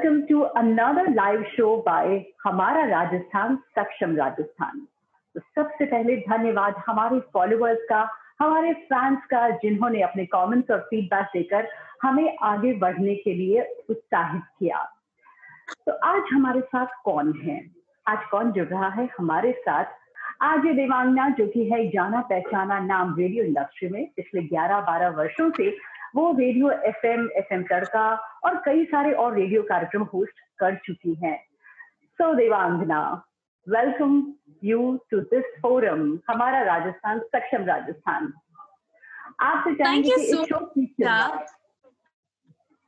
welcome to another live show by हमारा राजस्थान सक्षम राजस्थान। तो सबसे पहले धन्यवाद हमारे फॉलोअर्स का, हमारे फैंस का, जिन्होंने अपने कमेंट्स और फीडबैक देकर हमें आगे बढ़ने के लिए उत्साहित किया। तो आज हमारे साथ कौन है, आज कौन जुड़ रहा है हमारे साथ? आज ये देवांगना, जो कि है जाना पहचाना नाम रेडियो इंडस्ट्री में। पिछले 11-12 वर्षों से वो रेडियो एफएम तड़का और कई सारे और रेडियो कार्यक्रम होस्ट कर चुकी हैं। So Devangana, welcome you to this forum, हमारा राजस्थान सक्षम राजस्थान। आपसे चाहेंगे कि इस शो की शुरुआत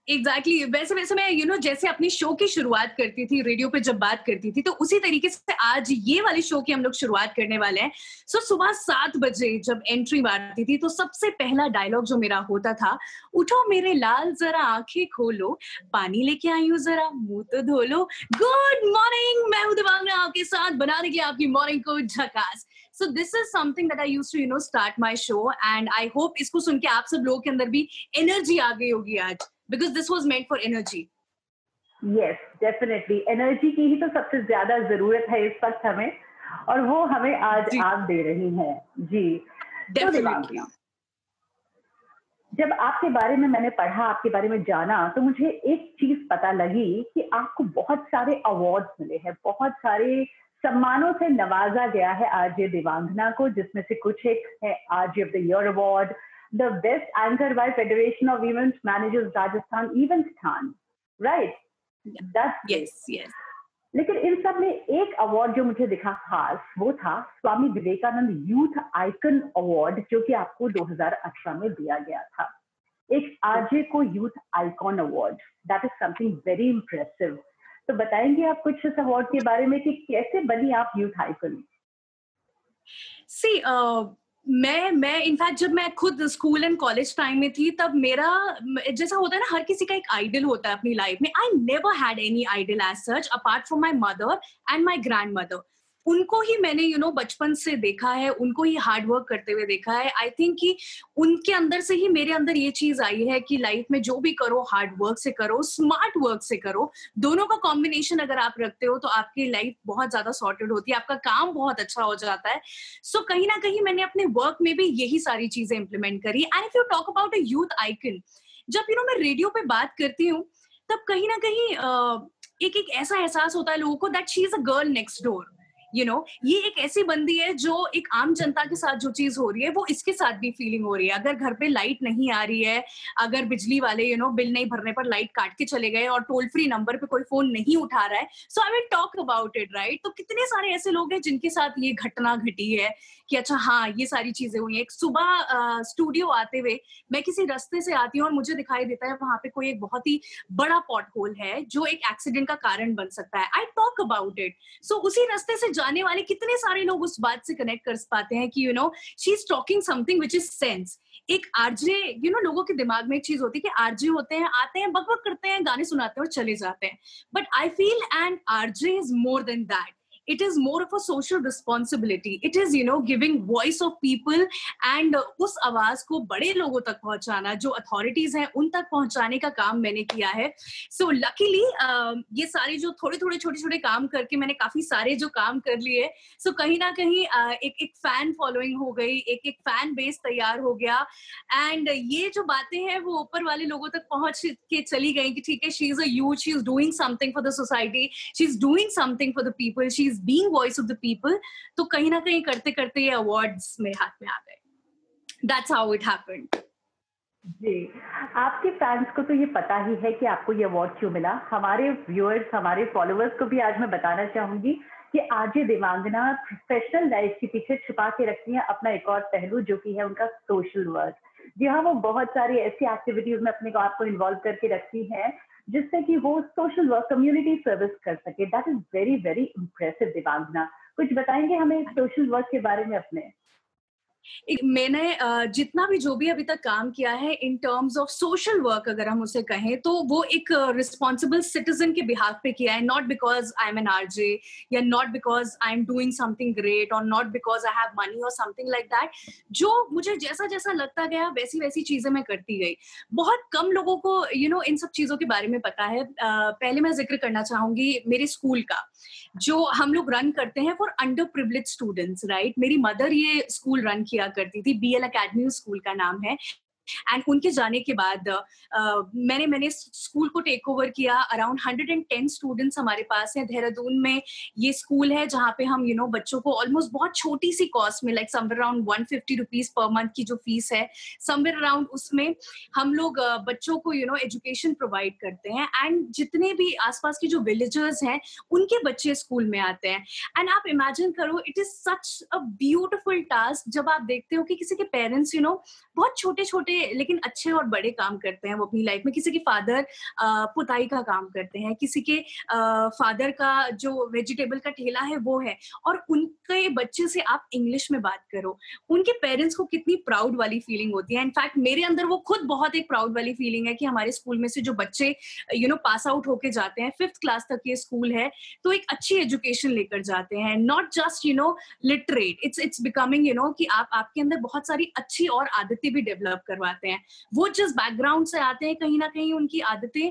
एग्जैक्टली वैसे मैं जैसे अपनी शो की शुरुआत करती थी रेडियो पे जब बात करती थी, तो उसी तरीके से आज ये वाले शो की हम लोग शुरुआत करने वाले हैं। सुबह 7 बजे जब एंट्री मारती थी तो सबसे पहला डायलॉग जो मेरा होता था, उठो मेरे लाल जरा आंखें खोलो, पानी लेके आई हूँ जरा मुंह तो धो लो। गुड मॉर्निंग, मैं हूँ देवांगना आपके साथ बनाने के लिए आपकी मॉर्निंग को झकास। So this is something that I used to start my show, and I hope इसको सुन के आप सब लोगों के अंदर भी एनर्जी आ गई होगी आज, because this was meant for energy. Yes, definitely. Energy की ही तो सबसे ज्यादा जरूरत है इस वक्त हमें, और वो हमें आज आप दे रही हैं जी। Definitely. तो जब आपके बारे में मैंने पढ़ा, आपके बारे में जाना, तो मुझे एक चीज पता लगी कि आपको बहुत सारे अवार्ड मिले हैं, बहुत सारे सम्मानों से नवाजा गया है आरजे देवांगना को, जिसमें से कुछ एक है RJ of the year award, the best anchor by federation of event managers Rajasthan event स्थान, राइट? यस। लेकिन इन सब में एक अवार्ड जो मुझे दिखा खास, वो था Swami Vivekananda youth icon award, जो कि आपको 2018 में दिया गया था। एक आरजे को youth icon award, that is something very impressive. तो बताएंगे आप कुछ इस अवार्ड के बारे में कि कैसे बनी आप यूथ आइकन? मैं इनफैक्ट जब मैं खुद स्कूल एंड कॉलेज टाइम में थी, तब मेरा जैसा होता है ना, हर किसी का एक आइडल होता है अपनी लाइफ में। I never had any idol as such apart from my mother and my grandmother. उनको ही मैंने बचपन से देखा है, उनको ही हार्ड वर्क करते हुए देखा है। आई थिंक कि उनके अंदर से ही मेरे अंदर ये चीज आई है कि लाइफ में जो भी करो हार्ड वर्क से करो, स्मार्ट वर्क से करो। दोनों का कॉम्बिनेशन अगर आप रखते हो तो आपकी लाइफ बहुत ज्यादा सॉर्टेड होती है, आपका काम बहुत अच्छा हो जाता है। सो कहीं ना कहीं मैंने अपने वर्क में भी यही सारी चीजें इंप्लीमेंट करी। And if you talk about a youth icon, जब मैं रेडियो पे बात करती हूँ, तब कहीं ना कहीं एक ऐसा एहसास होता है लोगों को that she is a girl next door. ये एक ऐसी बंदी है जो एक आम जनता के साथ जो चीज हो रही है वो इसके साथ भी फीलिंग हो रही है। अगर घर पे लाइट नहीं आ रही है, अगर बिजली वाले बिल नहीं भरने पर लाइट काट के चले गए और टोल फ्री नंबर पे कोई फोन नहीं उठा रहा है, so I will talk about it, right? तो कितने सारे ऐसे लोग हैं जिनके साथ ये घटना घटी है कि अच्छा हाँ, ये सारी चीजें हुई है। एक सुबह स्टूडियो आते हुए मैं किसी रास्ते से आती हूँ और मुझे दिखाई देता है वहां पे कोई एक बहुत ही बड़ा पॉट होल है जो एक एक्सीडेंट का कारण बन सकता है। I talk about it. So उसी रास्ते से जाने वाले कितने सारे लोग उस बात से कनेक्ट कर पाते हैं कि she is talking something which is sense. एक आरजे, लोगों के दिमाग में एक चीज होती है कि आरजे होते हैं, आते हैं, बकबक करते हैं, गाने सुनाते हैं और चले जाते हैं। But I feel an RJ is more than that. It is more of a social responsibility. It is, giving voice of people and उस आवाज को बड़े लोगों तक पहुंचाना, जो अथॉरिटीज हैं उन तक पहुंचाने का काम मैंने किया है। So luckily ये सारे जो थोड़े छोटे काम करके मैंने काफी सारे जो काम कर लिए। So कहीं ना कहीं एक फैन फॉलोइंग हो गई, एक फैन बेस तैयार हो गया। एंड ये जो बातें हैं वो ऊपर वाले लोगों तक पहुंच के चली गई कि ठीक है, she is a youth, she is doing something for the society, she is doing something for the people, she is being voice of the people. तो कहीं ना कहीं करते करते ये अवार्ड्स मेरे हाथ में आ गए। That's how it happened. जी, आपके फैंस को तो ये पता ही है कि आपको ये अवार्ड क्यों मिला। हमारे व्यूअर्स, हमारे फॉलोअर्स को भी आज मैं बताना चाहूंगी कि आरजे देवांगना प्रोफेशनल लाइफ के पीछे छुपा के रखती है अपना एक और पहलू, जो कि है उनका सोशल वर्क। जी हाँ, वो बहुत सारी ऐसी एक्टिविटीज में अपने आप को इन्वॉल्व करके रखती है जिससे कि वो सोशल वर्क, कम्युनिटी सर्विस कर सके। That is very very impressive. Devangana, कुछ बताएंगे हमें सोशल वर्क के बारे में अपने? मैंने जितना भी जो भी अभी तक काम किया है in terms of social work, अगर हम उसे कहें, तो वो एक रिस्पॉन्सिबल सिटीजन के बिहाफ पे किया है, not because I am an RJ या not because I am doing something great और not because I have money और समथिंग लाइक दैट। जो मुझे जैसा जैसा लगता गया वैसी वैसी चीजें मैं करती गई। बहुत कम लोगों को इन सब चीजों के बारे में पता है। पहले मैं जिक्र करना चाहूंगी मेरे स्कूल का, जो हम लोग रन करते हैं for under privilege students, right. मेरी मदर ये स्कूल रन किया करती थी, बीएल एकेडमी स्कूल का नाम है। एंड उनके जाने के बाद मैंने स्कूल को टेक ओवर किया। अराउंड 110 स्टूडेंट्स हमारे पास हैं देहरादून में। ये स्कूल है जहाँ पे हम बच्चों को ऑलमोस्ट बहुत छोटी सी कॉस्ट में, like somewhere around 150 rupees per month की जो फीस है, समवेयर अराउंड उसमें हम लोग बच्चों को एजुकेशन प्रोवाइड करते हैं। एंड जितने भी आसपास के जो विलेजर्स हैं उनके बच्चे स्कूल में आते हैं। एंड आप इमेजिन करो, it is such a beautiful task जब आप देखते हो कि किसी के पेरेंट्स बहुत छोटे छोटे लेकिन अच्छे और बड़े काम करते हैं वो अपनी लाइफ में। किसी के फादर पुताई का काम करते हैं, किसी के फादर का जो वेजिटेबल का ठेला है वो है, और उनके बच्चे से आप इंग्लिश में बात करो, उनके पेरेंट्स को कितनी प्राउड वाली फीलिंग होती है। इनफैक्ट मेरे अंदर वो खुद बहुत एक प्राउड वाली फीलिंग है कि हमारे स्कूल में से जो बच्चे पास आउट होके जाते हैं, 5th क्लास तक ये स्कूल है, तो एक अच्छी एजुकेशन लेकर जाते हैं, not just literate, it's becoming कि आपके अंदर बहुत सारी अच्छी और आदतें भी डेवलप करवाते हैं। वो जिस बैकग्राउंड से आते हैं, कहीं ना कहीं उनकी आदतें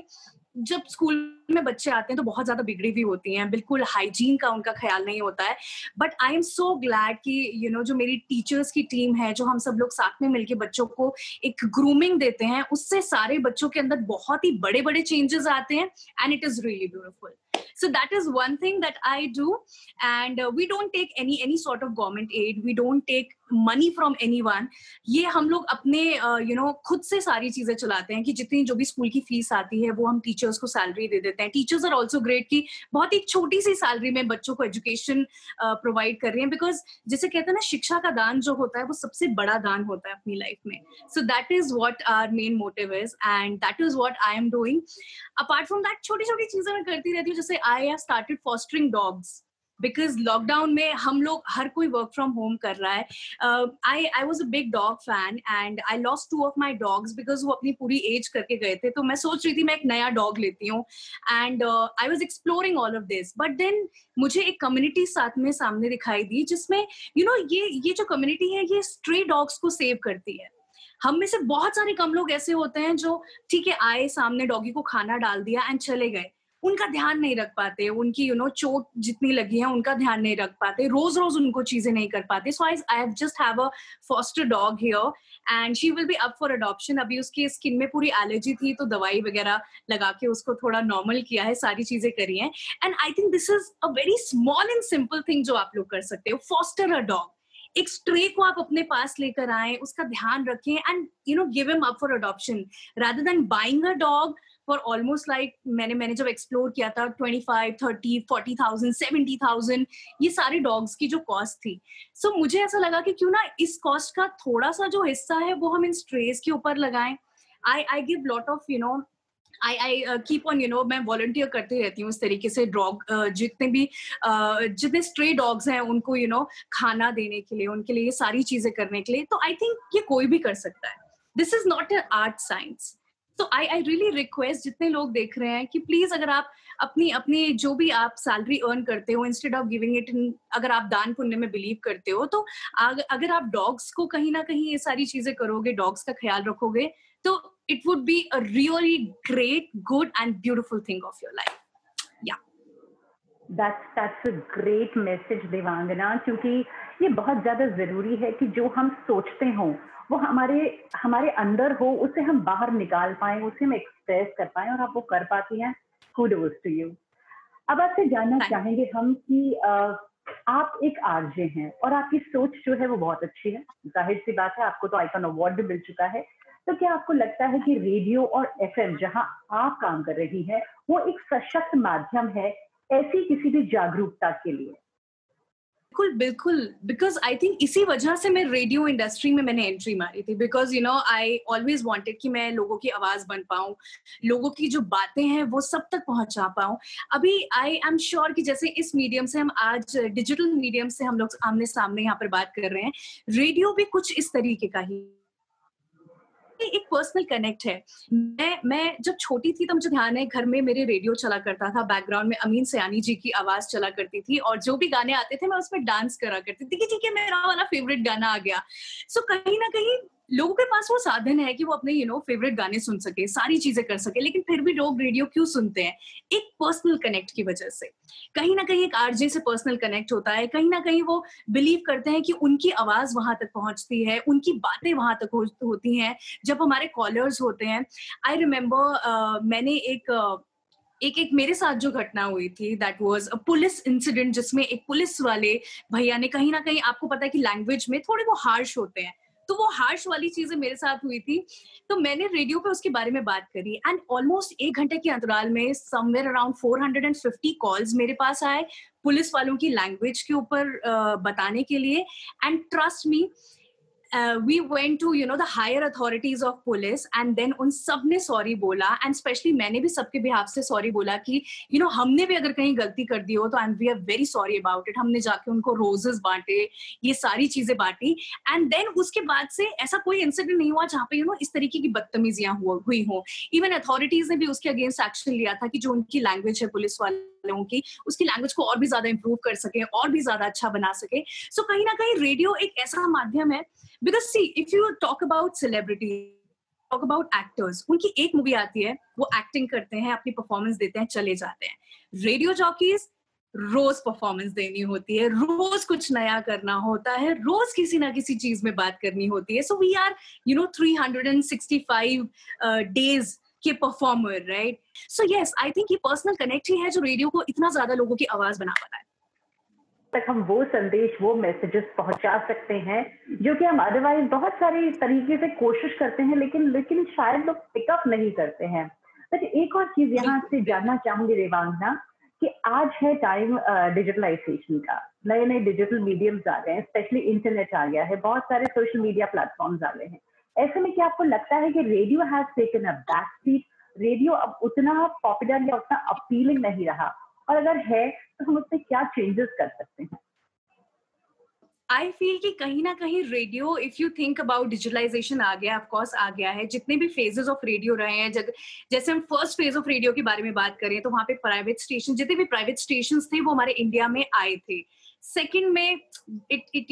जब स्कूल में बच्चे आते हैं तो बहुत ज्यादा बिगड़ी हुई होती हैं, बिल्कुल हाइजीन का उनका ख्याल नहीं होता है। But I am so glad कि जो मेरी टीचर्स की टीम है, जो हम सब लोग साथ में मिलके बच्चों को एक ग्रूमिंग देते हैं, उससे सारे बच्चों के अंदर बहुत ही बड़े बड़े चेंजेस आते हैं। And it is really beautiful. So that is one thing that I do. And we don't take any sort of government aid. We don't take money from anyone. ये हम लोग अपने खुद से सारी चीजें चलाते हैं कि जितनी जो भी स्कूल की फीस आती है वो हम टीचर्स को सैलरी दे देते हैं. टीचर्स आर ऑल्सो ग्रेट कि बहुत ही छोटी सी सैलरी में बच्चों को एजुकेशन प्रोवाइड कर रहे हैं, बिकॉज जैसे कहते हैं ना, शिक्षा का दान जो होता है वो सबसे बड़ा दान होता है अपनी लाइफ में. So that is what our main motive is and that is what I am doing. Apart from that छोटी छोटी चीजें मैं करती रहती हूँ. जैसे I have started fostering dogs because lockdown में हम लोग हर कोई वर्क फ्रॉम होम कर रहा है. I was a big dog fan and I lost 2 of my dogs because वो अपनी पूरी एज करके गए थे. तो मैं सोच रही थी मैं एक नया डॉग लेती हूँ and I was exploring all of this. But then मुझे एक कम्युनिटी साथ में सामने दिखाई दी जिसमें ये जो कम्युनिटी है ये स्ट्रे डॉग्स को सेव करती है. हम में से बहुत सारे कम लोग ऐसे होते हैं जो ठीक है आए, सामने डॉगी को खाना डाल दिया एंड चले गए, उनका ध्यान नहीं रख पाते, उनकी चोट जितनी लगी है उनका ध्यान नहीं रख पाते, रोज रोज उनको चीजें नहीं कर पाते. So I have just have a foster dog here and she will be up for adoption. अभी उसकी स्किन में पूरी एलर्जी थी तो दवाई वगैरह लगा के उसको थोड़ा नॉर्मल किया है, सारी चीजें करी हैं. And I think this is a very small and simple thing जो आप लोग कर सकते हो. Foster a dog. एक स्ट्रे को आप अपने पास लेकर आए, उसका ध्यान रखें and give him up for adoption rather than buying a dog for almost like मैंने जब एक्सप्लोर किया था 25, 30, 40,000, 70,000 ये सारे डॉग्स की जो कॉस्ट थी. सो मुझे ऐसा लगा कि क्यों ना इस कॉस्ट का थोड़ा सा जो हिस्सा है वो हम इन स्ट्रेस के ऊपर लगाएं. I give lot of I keep on मैं वॉलंटियर करती रहती हूँ इस तरीके से. डॉग जितने स्ट्रे डॉग्स हैं उनको खाना देने के लिए, उनके लिए ये सारी चीजें करने के लिए. तो आई थिंक ये कोई भी कर सकता है. This is not a art science. तो आई रियली रिक्वेस्ट जितने लोग देख रहे हैं कि प्लीज अगर आप अपनी जो भी आप सैलरी अर्न करते हो, instead of giving it in, अगर आप दान पुण्य में बिलीव करते हो तो अगर आप डॉग्स को कहीं ना कहीं ये सारी चीजें करोगे, डॉग्स का ख्याल रखोगे, तो it would be a really great, good and beautiful thing of your life. Yeah. That's a great message, देवांगना, क्योंकि ये बहुत ज्यादा जरूरी है कि जो हम सोचते हो वो हमारे अंदर हो, उसे हम बाहर निकाल पाए, उसे हम एक्सप्रेस कर पाए, और आप वो कर पाती हैं. Kudos to you. अब आपसे जानना चाहेंगे हम कि आप एक आरजे हैं और आपकी सोच जो है वो बहुत अच्छी है. जाहिर सी बात है, आपको तो आइकॉन अवार्ड भी मिल चुका है. तो क्या आपको लगता है कि रेडियो और एफएम जहां आप काम कर रही हैं वो एक सशक्त माध्यम है ऐसी किसी भी जागरूकता के लिए? बिल्कुल बिल्कुल, बिकॉज आई थिंक इसी वजह से मैं रेडियो इंडस्ट्री में मैंने एंट्री मारी थी, बिकॉज आई ऑलवेज वांटेड कि मैं लोगों की आवाज बन पाऊं, लोगों की जो बातें हैं वो सब तक पहुंचा पाऊं। अभी आई एम श्योर कि जैसे इस मीडियम से हम आज डिजिटल मीडियम से हम लोग आमने सामने यहाँ पर बात कर रहे हैं, रेडियो भी कुछ इस तरीके का ही एक पर्सनल कनेक्ट है। मैं जब छोटी थी तो मुझे ध्यान है घर में मेरे रेडियो चला करता था, बैकग्राउंड में अमीन सयानी जी की आवाज चला करती थी और जो भी गाने आते थे मैं उसमें डांस करा करती थी कि ठीक है मेरा वाला फेवरेट गाना आ गया। सो कहीं ना कहीं लोगों के पास वो साधन है कि वो अपने फेवरेट गाने सुन सके, सारी चीजें कर सके, लेकिन फिर भी लोग रेडियो क्यों सुनते हैं? एक पर्सनल कनेक्ट की वजह से। कहीं ना कहीं एक आरजे से पर्सनल कनेक्ट होता है, कहीं ना कहीं वो बिलीव करते हैं कि उनकी आवाज वहां तक पहुंचती है, उनकी बातें वहां तक होती हैं जब हमारे कॉलर्स होते हैं। आई रिमेम्बर मैंने एक मेरे साथ जो घटना हुई थी, that was a police incident, जिसमें एक पुलिस वाले भैया ने कहीं ना कहीं, आपको पता है कि लैंग्वेज में थोड़े वो हार्श होते हैं, तो वो हार्श वाली चीजें मेरे साथ हुई थी। तो मैंने रेडियो पे उसके बारे में बात करी एंड ऑलमोस्ट 1 घंटे के अंतराल में समवेयर अराउंड 450 कॉल्स मेरे पास आए पुलिस वालों की लैंग्वेज के ऊपर बताने के लिए। And trust me, we went to the higher authorities of police and then उन सब ने सॉरी बोला एंड स्पेशली मैंने भी सबके बिहाफ से सॉरी बोला कि हमने भी अगर कहीं गलती कर दी हो तो we are very sorry about it. हमने जाके उनको रोजेस बांटे, ये सारी चीजें बांटी एंड देन उसके बाद से ऐसा कोई इंसिडेंट नहीं हुआ जहाँ पे इस तरीके की बदतमीजियां हुई हो। इवन अथॉरिटीज ने भी उसके अगेंस्ट एक्शन लिया था कि जो उनकी लैंग्वेज है पुलिस वालों की, उसकी लैंग्वेज को और भी ज्यादा इंप्रूव कर सके, और भी ज्यादा अच्छा बना सके। सो कहीं ना कहीं रेडियो एक ऐसा माध्यम है, because see if you talk about celebrity, talk about actors, उनकी एक मूवी आती है, वो एक्टिंग करते हैं, अपनी परफॉर्मेंस देते हैं, चले जाते हैं। रेडियो जॉकीज रोज परफॉर्मेंस देनी होती है, रोज कुछ नया करना होता है, रोज किसी ना किसी चीज में बात करनी होती है। सो वी आर 365 डेज के performer, right? So yes, I think ये पर्सनल कनेक्ट ही है जो रेडियो को इतना ज्यादा लोगों की आवाज बना पाता है। तक हम वो संदेश, वो मैसेजेस पहुंचा सकते हैं जो कि हम अदरवाइज बहुत सारे तरीके से कोशिश करते हैं, लेकिन शायद लोग पिकअप नहीं करते हैं। बट एक और चीज यहाँ से जानना चाहूंगी रेवांगना, कि आज है टाइम डिजिटलाइजेशन का, नए नए डिजिटल मीडियम्स आ गए हैं, स्पेशली इंटरनेट आ गया है, बहुत सारे सोशल मीडिया प्लेटफॉर्म्स आ गए हैं। ऐसे में क्या आपको लगता है कि radio has taken a back seat, radio अब उतना पॉपुलर या उतना अपीलिंग नहीं रहा, और अगर है तो हम उसमें क्या चेंजेस कर सकते हैं? आई फील कि कहीं ना कहीं radio, if you think about digitalisation आ गया, ऑफ कोर्स आ गया है। जितने भी फेजेस ऑफ रेडियो रहे हैं, जैसे हम फर्स्ट फेज ऑफ रेडियो के बारे में बात करें तो वहां पे प्राइवेट स्टेशन, जितने भी प्राइवेट स्टेशन थे वो हमारे इंडिया में आए थे। सेकंड में इट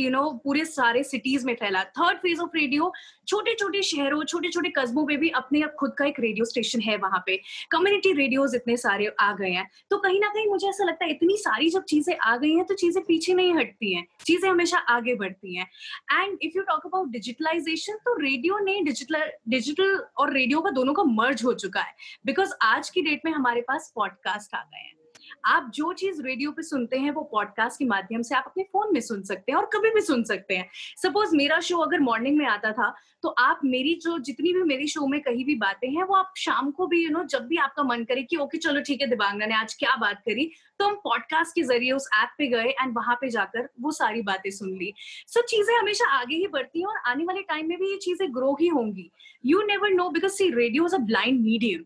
पूरे सारे सिटीज में फैला। थर्ड फेज ऑफ रेडियो, छोटे छोटे शहरों, छोटे छोटे कस्बों में भी अपने अब खुद का एक रेडियो स्टेशन है, वहां पे कम्युनिटी रेडियोज इतने सारे आ गए हैं। तो कहीं ना कहीं मुझे ऐसा लगता है इतनी सारी जब चीजें आ गई हैं तो चीजें पीछे नहीं हटती हैं, चीजें हमेशा आगे बढ़ती हैं। And if you talk about digitalisation, तो रेडियो ने डिजिटल और रेडियो का दोनों का मर्ज हो चुका है, बिकॉज आज की डेट में हमारे पास पॉडकास्ट आ गए हैं। आप जो चीज रेडियो पे सुनते हैं वो पॉडकास्ट के माध्यम से आप अपने फोन में सुन सकते हैं और कभी भी सुन सकते हैं। सपोज मेरा शो अगर मॉर्निंग में आता था तो आप मेरी जो जितनी भी मेरी शो में कहीं भी बातें हैं वो आप शाम को भी जब भी आपका मन करे कि ओके चलो ठीक है दिबांगना ने आज क्या बात करी, तो हम पॉडकास्ट के जरिए उस ऐप पे गए एंड वहां पे जाकर वो सारी बातें सुन ली। सो चीजें हमेशा आगे ही बढ़ती हैं और आने वाले टाइम में भी ये चीजें ग्रो ही होंगी। You never know, because see radio is a blind medium,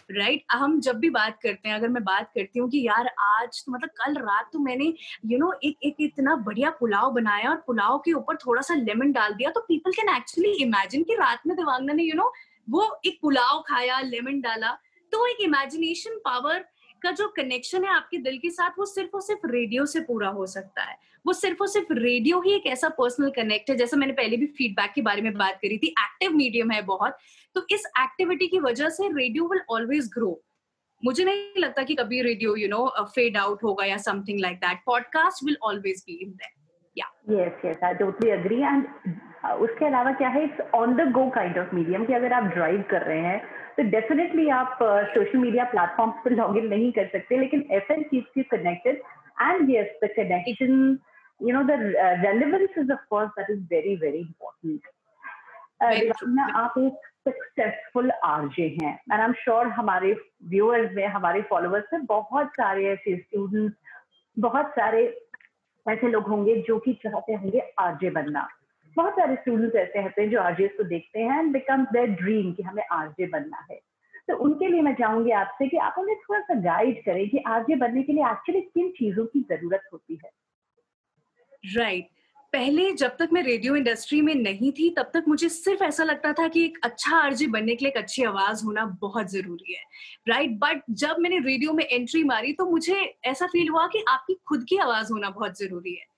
right? हम जब भी बात करते हैं, अगर मैं बात करती हूँ कि यार आज तो मतलब कल रात तो मैंने एक इतना बढ़िया पुलाव बनाया और पुलाव के ऊपर थोड़ा सा लेमन डाल दिया, तो पीपल कैन एक्चुअली इमेजिन कि रात में देवांगना ने वो एक पुलाव खाया, लेमन डाला। तो एक इमेजिनेशन पावर का जो कनेक्शन है आपके दिल के साथ, वो सिर्फ और सिर्फ रेडियो से पूरा हो सकता है। वो सिर्फ और सिर्फ रेडियो ही एक ऐसा पर्सनल कनेक्ट है, जैसे मैंने पहले भी फीडबैक के बारे में बात करी थी, एक्टिव मीडियम है बहुत। तो इस एक्टिविटी की वजह से रेडियो विल ऑलवेज ग्रो। मुझे नहीं लगता कि कभी रेडियो फेड आउट होगा या something like that. Podcast will always be in there. Yes, I totally agree. And उसके अलावा क्या है, it's on the go kind of medium, कि अगर आप ड्राइव कर रहे हैं तो डेफिनेटली आप सोशल मीडिया प्लेटफॉर्म्स पर लॉग इन नहीं कर सकते, लेकिन FM keeps you connected. And yes, the connection, the relevance is, of course, that is very, very important. देवांगना, आप एक सक्सेसफुल आरजे हैं, एंड आई एम श्योर हमारे व्यूअर्स में, हमारे फॉलोअर्स में बहुत सारे ऐसे स्टूडेंट्स, बहुत सारे ऐसे लोग होंगे जो कि चाहते होंगे आरजे बनना। बहुत सारे स्टूडेंट्स ऐसे होते हैं जो आरजे को देखते हैं एंड बिकम्स देयर ड्रीम कि हमें आरजे बनना है। तो उनके लिए मैं चाहूंगी आपसे कि आप उन्हें थोड़ा सा गाइड करें कि आरजे बनने के लिए एक्चुअली किन चीजों की जरूरत होती है। राइट। पहले जब तक मैं रेडियो इंडस्ट्री में नहीं थी, तब तक मुझे सिर्फ ऐसा लगता था कि एक अच्छा आरजे बनने के लिए एक अच्छी आवाज होना बहुत जरूरी है, राइट। बट जब मैंने रेडियो में एंट्री मारी तो मुझे ऐसा फील हुआ कि आपकी खुद की आवाज होना बहुत जरूरी है।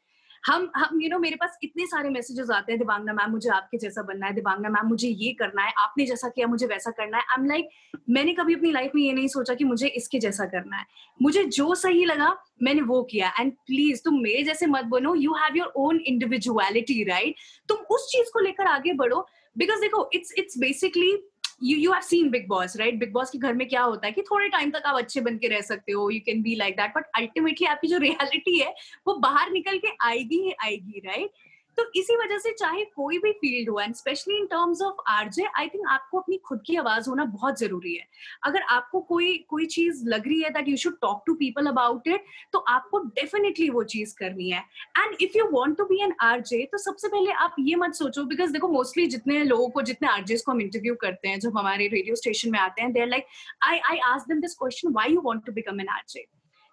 हम मेरे पास इतने सारे मैसेजेस आते हैं, दिवांगना मैम मुझे आपके जैसा बनना है, दिवांगना मैम मुझे ये करना है, आपने जैसा किया मुझे वैसा करना है। आई एम लाइक, मैंने कभी अपनी लाइफ में ये नहीं सोचा कि मुझे इसके जैसा करना है। मुझे जो सही लगा मैंने वो किया। एंड प्लीज तुम मेरे जैसे मत बनो, you have your own individuality, right. तुम उस चीज को लेकर आगे बढ़ो। बिकॉज देखो, it's basically, you have seen Big Boss, right? Big Boss के घर में क्या होता है कि थोड़े टाइम तक आप अच्छे बन के रह सकते हो, you can be like that, but ultimately आपकी जो reality है वो बाहर निकल के आएगी ही आएगी, right? तो इसी वजह से चाहे कोई भी फील्ड हो, and specially in terms of RJ, I think आपको अपनी खुद की आवाज होना बहुत जरूरी है। अगर आपको कोई चीज लग रही है that you should talk to people about it, तो आपको डेफिनेटली वो चीज करनी है। And if you want to be an RJ, तो सबसे पहले आप ये मत सोचो, बिकॉज देखो मोस्टली जितने लोगों को, जितने आरजेस को हम इंटरव्यू करते हैं जब हमारे रेडियो स्टेशन में आते हैं, they are like, I ask them this question, why you want to become an RJ.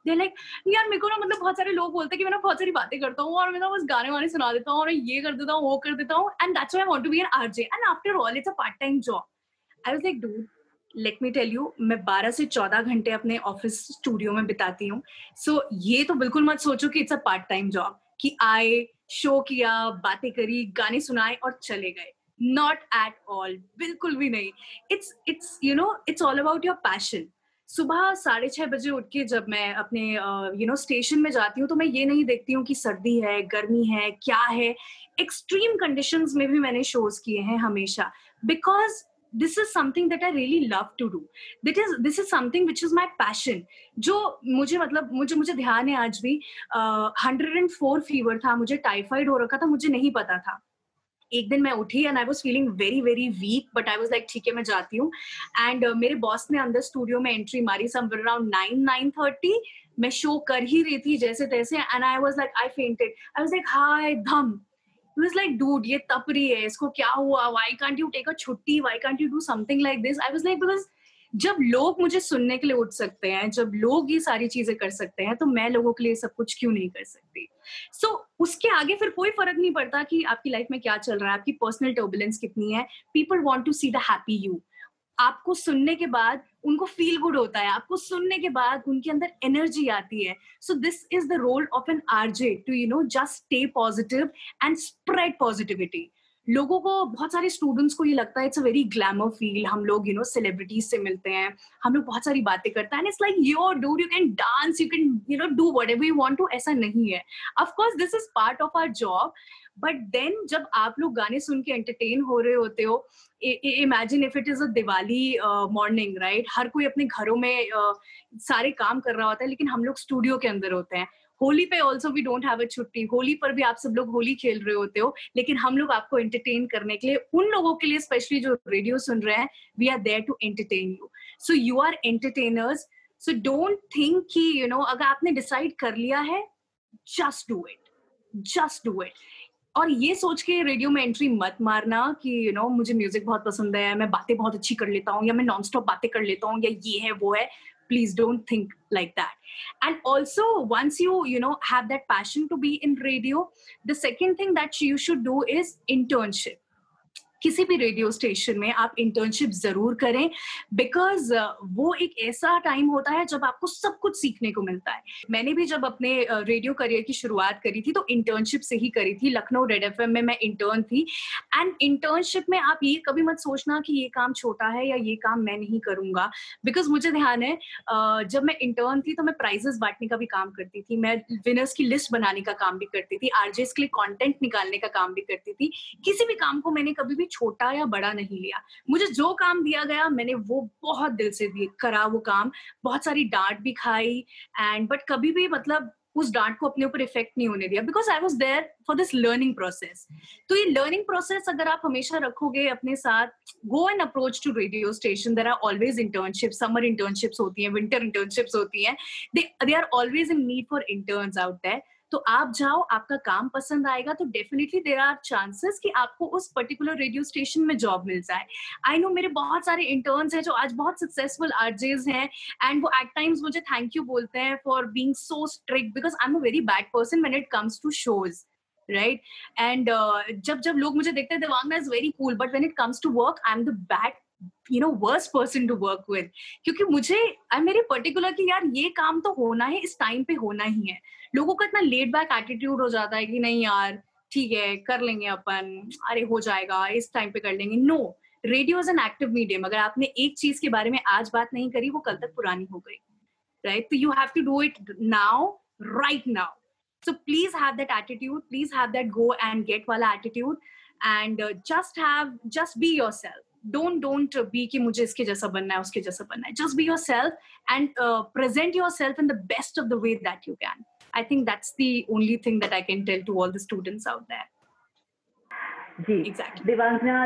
They like, यार मेरे को ना, मतलब बहुत सारे लोग बोलते हैं कि मैं ना बहुत सारी बातें करता हूँ और मैं ना बस गाने वाने सुना देता हूँ और ये कर देता हूँ वो कर देता हूँ, and that's why I want to be an RJ, and after all it's a part time job. I was like, dude, let me tell you, मैं 12 से 14 घंटे अपने ऑफिस स्टूडियो में बिताती हूँ। सो ये तो बिल्कुल मत सोचो कि it's a part time job, कि आए, शो किया, बातें करी, गाने सुनाए और चले गए। नॉट एट ऑल, बिल्कुल भी नहीं। It's all about your passion. सुबह 6:30 बजे उठ के जब मैं अपने स्टेशन में जाती हूँ, तो मैं ये नहीं देखती हूँ कि सर्दी है, गर्मी है, क्या है। एक्सट्रीम कंडीशंस में भी मैंने शोज किए हैं हमेशा, because this is something that I really love to do. This is something which is my passion. जो मुझे ध्यान है आज भी, 104 फीवर था, मुझे टाइफाइड हो रखा था, मुझे नहीं पता था। एक दिन मैं उठी and I was feeling very very weak, but I was like ठीक है मैं जाती हूँ। एंड मेरे बॉस ने अंदर स्टूडियो में एंट्री मारी समवेयर अराउंड 9-9:30। मैं शो कर ही रही थी जैसे तैसे, and I was like, I fainted. I was like, हाय धम। He was like, dude, ये तप रही है, इसको क्या हुआ? Why can't you take a छुट्टी? Why can't you do something like this? I was like, because जब लोग मुझे सुनने के लिए उठ सकते हैं, जब लोग ये सारी चीजें कर सकते हैं, तो मैं लोगों के लिए सब कुछ क्यों नहीं कर सकती? उसके आगे फिर कोई फर्क नहीं पड़ता कि आपकी लाइफ में क्या चल रहा है, आपकी पर्सनल टर्बुलेंस कितनी है। People want to see the happy you. आपको सुनने के बाद उनको फील गुड होता है, आपको सुनने के बाद उनके अंदर एनर्जी आती है। So this is the role of an RJ, to just stay positive and spread positivity. लोगों को, बहुत सारे स्टूडेंट्स को ये लगता है it's a very glamour feel, हम लोग सेलिब्रिटीज से मिलते हैं, हम लोग बहुत सारी बातें करते हैं, it's like your dude, you can dance, you can do whatever you want to. ऐसा नहीं है। Of course this is part of our job, but then जब आप लोग गाने सुन के एंटरटेन हो रहे होते हो, imagine if it is a Diwali morning, right? हर कोई अपने घरों में सारे काम कर रहा होता है, लेकिन हम लोग स्टूडियो के अंदर होते हैं। होली पे also we don't have a chhutti, Holi पर भी आप सब लोग होली खेल रहे होते हो, लेकिन हम लोग आपको एंटरटेन करने के लिए, उन लोगों के लिए स्पेशली जो रेडियो सुन रहे हैं, we are there to entertain you. So you are entertainers. So don't think कि अगर आपने डिसाइड कर लिया है, just do it, just do it. और ये सोच के रेडियो में एंट्री मत मारना कि मुझे म्यूजिक बहुत पसंद है, मैं बातें बहुत अच्छी कर लेता हूँ, या मैं नॉन स्टॉप बातें कर लेता हूँ, या ये है वो है। Please don't think like that. And also, once you have that passion to be in radio, the second thing that you should do is internship. किसी भी रेडियो स्टेशन में आप इंटर्नशिप जरूर करें, बिकॉज वो एक ऐसा टाइम होता है जब आपको सब कुछ सीखने को मिलता है। मैंने भी जब अपने रेडियो करियर की शुरुआत करी थी, तो इंटर्नशिप से ही करी थी। लखनऊ रेड एफएम में मैं इंटर्न थी। एंड इंटर्नशिप में आप ये कभी मत सोचना कि ये काम छोटा है या ये काम मैं नहीं करूंगा, बिकॉज मुझे ध्यान है जब मैं इंटर्न थी तो मैं प्राइजेस बांटने का भी काम करती थी, मैं विनर्स की लिस्ट बनाने का काम भी करती थी, आरजेस के लिए कंटेंट निकालने का काम भी करती थी। किसी भी काम को मैंने कभी भी छोटा या बड़ा नहीं लिया। मुझे जो काम दिया गया मैंने वो बहुत दिल से करा वो काम। बहुत सारी डांट भी खाई, बट कभी भी उस डांट को अपने ऊपर इफेक्ट नहीं होने दिया, because I was there for this learning process. तो ये लर्निंग प्रोसेस अगर आप हमेशा रखोगे अपने साथ, go and approach to radio station. There are always internship, summer internships होती हैं, विंटर इंटर्नशिप्स होती हैं, they are always in need for interns out there. तो आप जाओ, आपका काम पसंद आएगा तो डेफिनेटली देयर आर चांसेस कि आपको उस पर्टिकुलर रेडियो स्टेशन में जॉब मिल जाए. आई नो मेरे बहुत सारे इंटर्न्स हैं जो आज बहुत सक्सेसफुल आरजेज हैं, एंड वो एट टाइम्स मुझे थैंक यू बोलते हैं for being so strict, because I am a very bad person when it comes to shows, right. And जब लोग मुझे देखते हैं Devangana is very cool, but when it comes to work I am the bad worst person to work with, क्योंकि मुझे मेरी particular कि यार ये काम तो होना है, इस टाइम पे होना ही है. लोगों का इतना लेड बैक एटीट्यूड हो जाता है कि नहीं यार ठीक है कर लेंगे अपन, अरे हो जाएगा इस टाइम पे कर लेंगे. No, radio is an active medium. अगर आपने एक चीज के बारे में आज बात नहीं करी वो कल तक पुरानी हो गई, राइट. तो you have to do it now, right now. So please have that attitude, please have that go and get wala attitude, and just be yourself. Don't be कि मुझे इसके जैसा बनना है, उसके जैसा बनना है. Just be yourself and present yourself in the best of the way that you can. I think that's the only thing that I can tell to all the students out there. Ji, Exactly. देवांगना,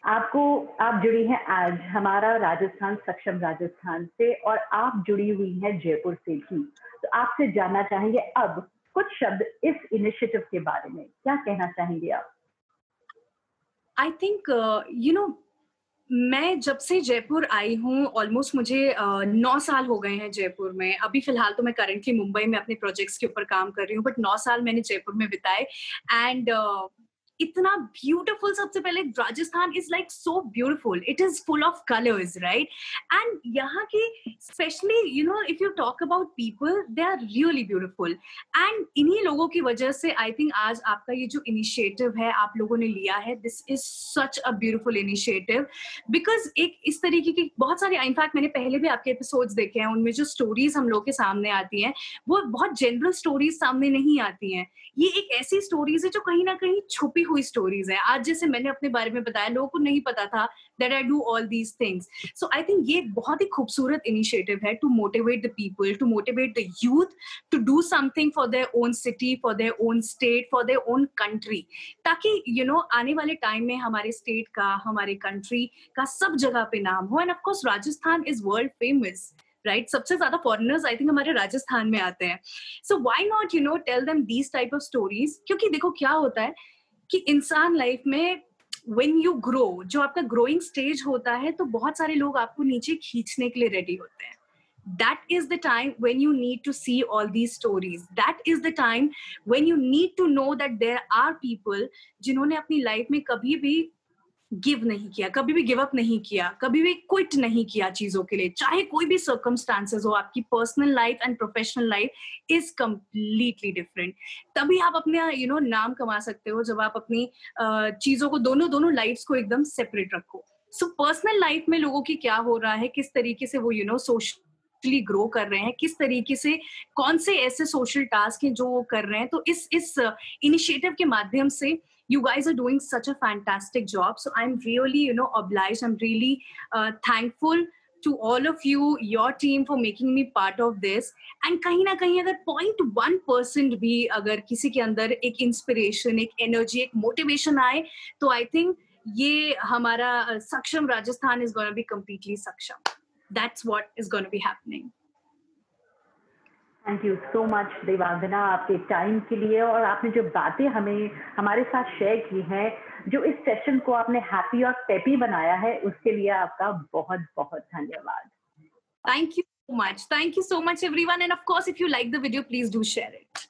आप जुड़ी हैं आज हमारा राजस्थान सक्षम राजस्थान से, और आप जुड़ी हुई हैं जयपुर से भी. तो आपसे जानना चाहेंगे अब कुछ शब्द इस इनिशिएटिव के बारे में, क्या कहना चाहेंगे आप? I think मैं जब से जयपुर आई हूँ, ऑलमोस्ट मुझे 9 साल हो गए हैं जयपुर में. अभी फिलहाल तो मैं करेंटली मुंबई में अपने प्रोजेक्ट्स के ऊपर काम कर रही हूँ, बट 9 साल मैंने जयपुर में बिताए. एंड इतना ब्यूटीफुल, सबसे पहले Rajasthan is like so beautiful, it is full of colours, right. And यहाँ की specially if you talk about people, they are really beautiful. And इन्हीं लोगों की वजह से आई थिंक आज आपका ये जो इनिशिएटिव है आप लोगों ने लिया है, this is such a beautiful initiative. Because एक इस तरीके की बहुत सारी, इनफैक्ट मैंने पहले भी आपके एपिसोड्स देखे हैं, उनमें जो स्टोरीज हम लोग के सामने आती हैं वो बहुत जनरल स्टोरीज सामने नहीं आती हैं. ये एक ऐसी स्टोरीज है जो कहीं ना कहीं छुपी हुई स्टोरीज है. आज जैसे मैंने अपने बारे में बताया, लोगों को नहीं पता था that I do all these things. So I think ये बहुत ही खूबसूरत इनिशिएटिव है to motivate the people, to motivate the youth to do something for their own city, for their own state, for their own country. ताकि आने वाले time में हमारे state का, हमारे कंट्री का सब जगह पे नाम हो. End of course Rajasthan is world famous, right. सबसे ज्यादा फॉरेनर्स आई थिंक हमारे राजस्थान में आते हैं. So why not tell them these type of stories. क्योंकि देखो क्या होता है कि इंसान लाइफ में when you grow, जो आपका ग्रोइंग स्टेज होता है, तो बहुत सारे लोग आपको नीचे खींचने के लिए रेडी होते हैं. That is the time when you need to see all these stories. That is the time when you need to know that there are people जिन्होंने अपनी लाइफ में कभी भी गिव नहीं किया, कभी भी गिव अप नहीं किया, कभी भी क्विट नहीं किया चीजों के लिए, चाहे कोई भी सर्कमस्टांसेस हो. आपकी personal life and professional life is completely different. तभी आप अपने नाम कमा सकते हो जब आप अपनी चीजों को, दोनों लाइफ्स को एकदम सेपरेट रखो. सो पर्सनल लाइफ में लोगों की क्या हो रहा है, किस तरीके से वो सोशली ग्रो कर रहे हैं, किस तरीके से कौन से ऐसे सोशल टास्क हैं जो वो कर रहे हैं. तो इस इनिशिएटिव के माध्यम से you guys are doing such a fantastic job. So I'm really, obliged. I'm really thankful to all of you, your team, for making me part of this. And कहीं ना कहीं अगर 0.1% भी अगर किसी के अंदर एक इंस्पिरेशन, एक एनर्जी, एक मोटिवेशन आए, तो I think ये हमारा सक्षम Rajasthan is going to be completely सक्षम. That's what is going to be happening. Thank you so much Devangana, आपके टाइम के लिए, और आपने जो बातें हमारे साथ शेयर की हैं, जो इस सेशन को आपने हैप्पी और पेपी बनाया है, उसके लिए आपका बहुत बहुत धन्यवाद. Thank you so much. Thank you so much everyone. And of course, if you like the video, please do share it.